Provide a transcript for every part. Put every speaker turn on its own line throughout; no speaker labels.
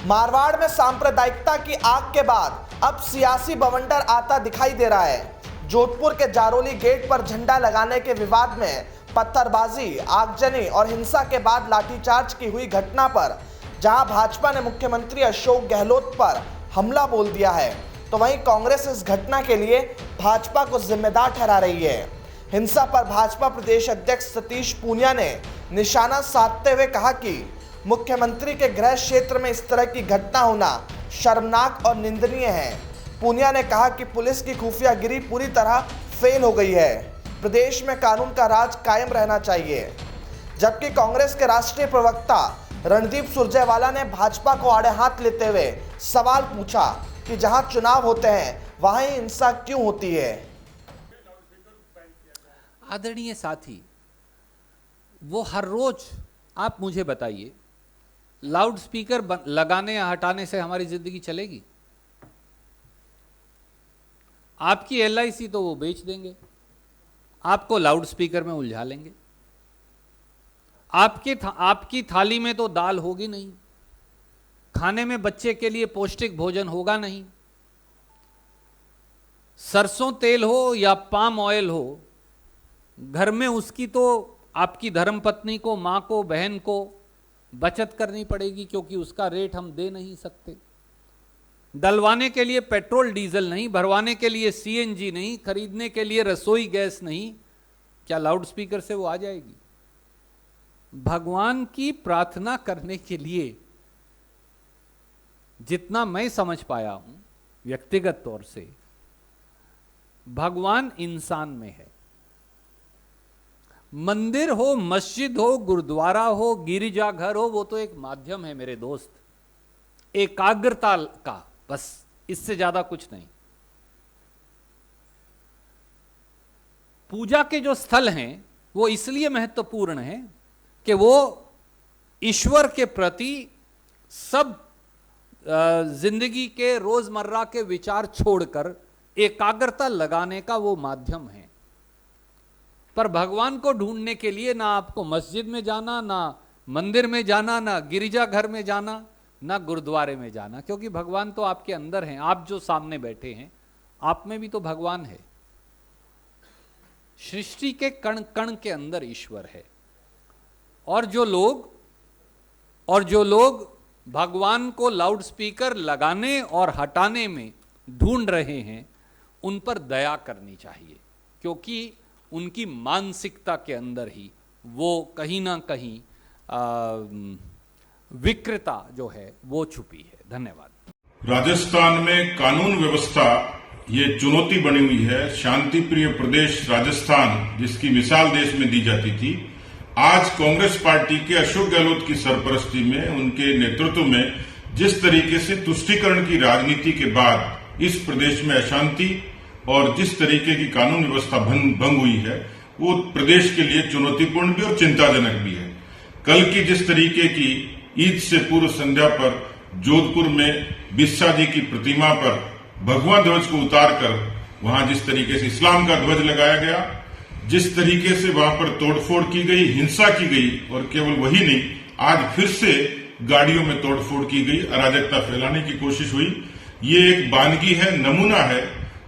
मारवाड़ में सांप्रदायिकता की आग के बाद अब सियासी बवंडर आता दिखाई दे रहा है। जोधपुर के जारोली गेट पर झंडा लगाने के विवाद में पत्थरबाजी, आगजनी और हिंसा के बाद लाठीचार्ज की हुई घटना पर जहां भाजपा ने मुख्यमंत्री अशोक गहलोत पर हमला बोल दिया है, तो वहीं कांग्रेस इस घटना के लिए भाजपा को जिम्मेदार ठहरा रही है। हिंसा पर भाजपा प्रदेश अध्यक्ष सतीश पूनिया ने निशाना साधते हुए कहा कि मुख्यमंत्री के गृह क्षेत्र में इस तरह की घटना होना शर्मनाक और निंदनीय है। पूनिया ने कहा कि पुलिस की खुफियागिरी पूरी तरह फेल हो गई है। प्रदेश में कानून का राज कायम रहना चाहिए। जबकि कांग्रेस के राष्ट्रीय प्रवक्ता रणदीप सुरजेवाला ने भाजपा को आड़े हाथ लेते हुए सवाल पूछा कि जहां चुनाव होते हैं वहां ही हिंसा क्यों होती है।
आदरणीय साथी, वो हर रोज आप मुझे बताइए, लाउड स्पीकर लगाने या हटाने से हमारी जिंदगी चलेगी? आपकी एलआईसी तो वो बेच देंगे, आपको लाउड स्पीकर में उलझा लेंगे। आपकी थाली में तो दाल होगी नहीं, खाने में बच्चे के लिए पौष्टिक भोजन होगा नहीं। सरसों तेल हो या पाम ऑयल हो, घर में उसकी तो आपकी धर्मपत्नी को, मां को, बहन को बचत करनी पड़ेगी, क्योंकि उसका रेट हम दे नहीं सकते। डलवाने के लिए पेट्रोल डीजल नहीं, भरवाने के लिए सीएनजी नहीं, खरीदने के लिए रसोई गैस नहीं, क्या लाउड स्पीकर से वो आ जाएगी? भगवान की प्रार्थना करने के लिए जितना मैं समझ पाया हूं व्यक्तिगत तौर से, भगवान इंसान में है। मंदिर हो, मस्जिद हो, गुरुद्वारा हो, गिरिजाघर हो, वो तो एक माध्यम है मेरे दोस्त, एकाग्रता का, बस इससे ज्यादा कुछ नहीं। पूजा के जो स्थल हैं वो इसलिए महत्वपूर्ण है कि वो ईश्वर के प्रति सब जिंदगी के रोजमर्रा के विचार छोड़कर एकाग्रता लगाने का वो माध्यम है। पर भगवान को ढूंढने के लिए ना आपको मस्जिद में जाना, ना मंदिर में जाना, ना गिरिजाघर में जाना, ना गुरुद्वारे में जाना, क्योंकि भगवान तो आपके अंदर हैं। आप जो सामने बैठे हैं, आप में भी तो भगवान है। सृष्टि के कण कण के अंदर ईश्वर है। और जो लोग भगवान को लाउड स्पीकर लगाने और हटाने में ढूंढ रहे हैं, उन पर दया करनी चाहिए, क्योंकि उनकी मानसिकता के अंदर ही वो कहीं ना कहीं विकृता जो है वो छुपी है। धन्यवाद।
राजस्थान में कानून व्यवस्था ये चुनौती बनी हुई है। शांति प्रिय प्रदेश राजस्थान, जिसकी मिसाल देश में दी जाती थी, आज कांग्रेस पार्टी के अशोक गहलोत की सरपरस्ती में, उनके नेतृत्व में जिस तरीके से तुष्टीकरण की राजनीति के बाद इस प्रदेश में अशांति और जिस तरीके की कानून व्यवस्था भंग हुई है, वो प्रदेश के लिए चुनौतीपूर्ण भी और चिंताजनक भी है। कल की जिस तरीके की ईद से पूर्व संध्या पर जोधपुर में बिस्सा जी की प्रतिमा पर भगवा ध्वज को उतारकर वहां जिस तरीके से इस्लाम का ध्वज लगाया गया, जिस तरीके से वहां पर तोड़फोड़ की गई, हिंसा की गई, और केवल वही नहीं, आज फिर से गाड़ियों में तोड़फोड़ की गई, अराजकता फैलाने की कोशिश हुई। ये एक बानगी है, नमूना है।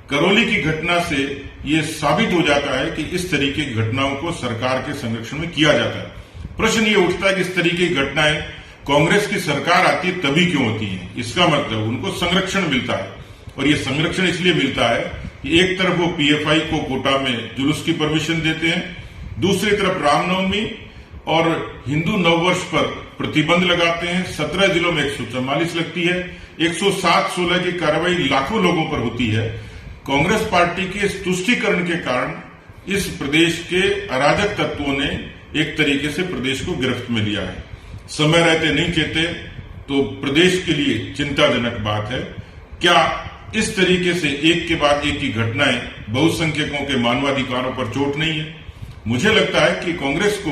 करौली की घटना से ये साबित हो जाता है कि इस तरीके की घटनाओं को सरकार के संरक्षण में किया जाता है। प्रश्न ये उठता है कि इस तरीके की घटनाएं कांग्रेस की सरकार आती है तभी क्यों होती है? इसका मतलब उनको संरक्षण मिलता है, और ये संरक्षण इसलिए मिलता है कि एक तरफ वो पीएफआई को कोटा में जुलूस की परमिशन देते हैं, दूसरी तरफ रामनवमी और हिंदू नववर्ष पर प्रतिबंध लगाते हैं। 17 जिलों में 144 लगती है, 107-16 की कार्रवाई लाखों लोगों पर होती है। कांग्रेस पार्टी के इस तुष्टीकरण के कारण इस प्रदेश के अराजक तत्वों ने एक तरीके से प्रदेश को गिरफ्त में लिया है। समय रहते नहीं चेते तो प्रदेश के लिए चिंताजनक बात है। क्या इस तरीके से एक के बाद एक की घटनाएं बहुसंख्यकों के मानवाधिकारों पर चोट नहीं है? मुझे लगता है कि कांग्रेस को,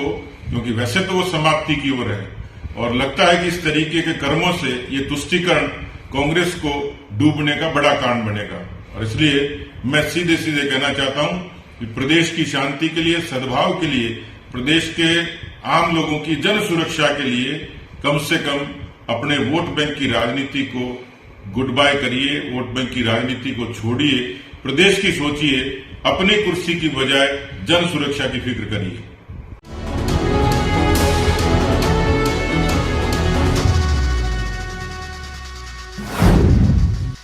क्योंकि वैसे तो वो समाप्ति की ओर है, और लगता है कि इस तरीके के कर्मों से ये तुष्टीकरण कांग्रेस को डूबने का बड़ा कारण बनेगा। और इसलिए मैं सीधे सीधे कहना चाहता हूं कि प्रदेश की शांति के लिए, सद्भाव के लिए, प्रदेश के आम लोगों की जन सुरक्षा के लिए कम से कम अपने वोट बैंक की राजनीति को गुड बाय करिए, वोट बैंक की राजनीति को छोड़िए, प्रदेश की सोचिए, अपनी कुर्सी की बजाय जन सुरक्षा की फिक्र करिए।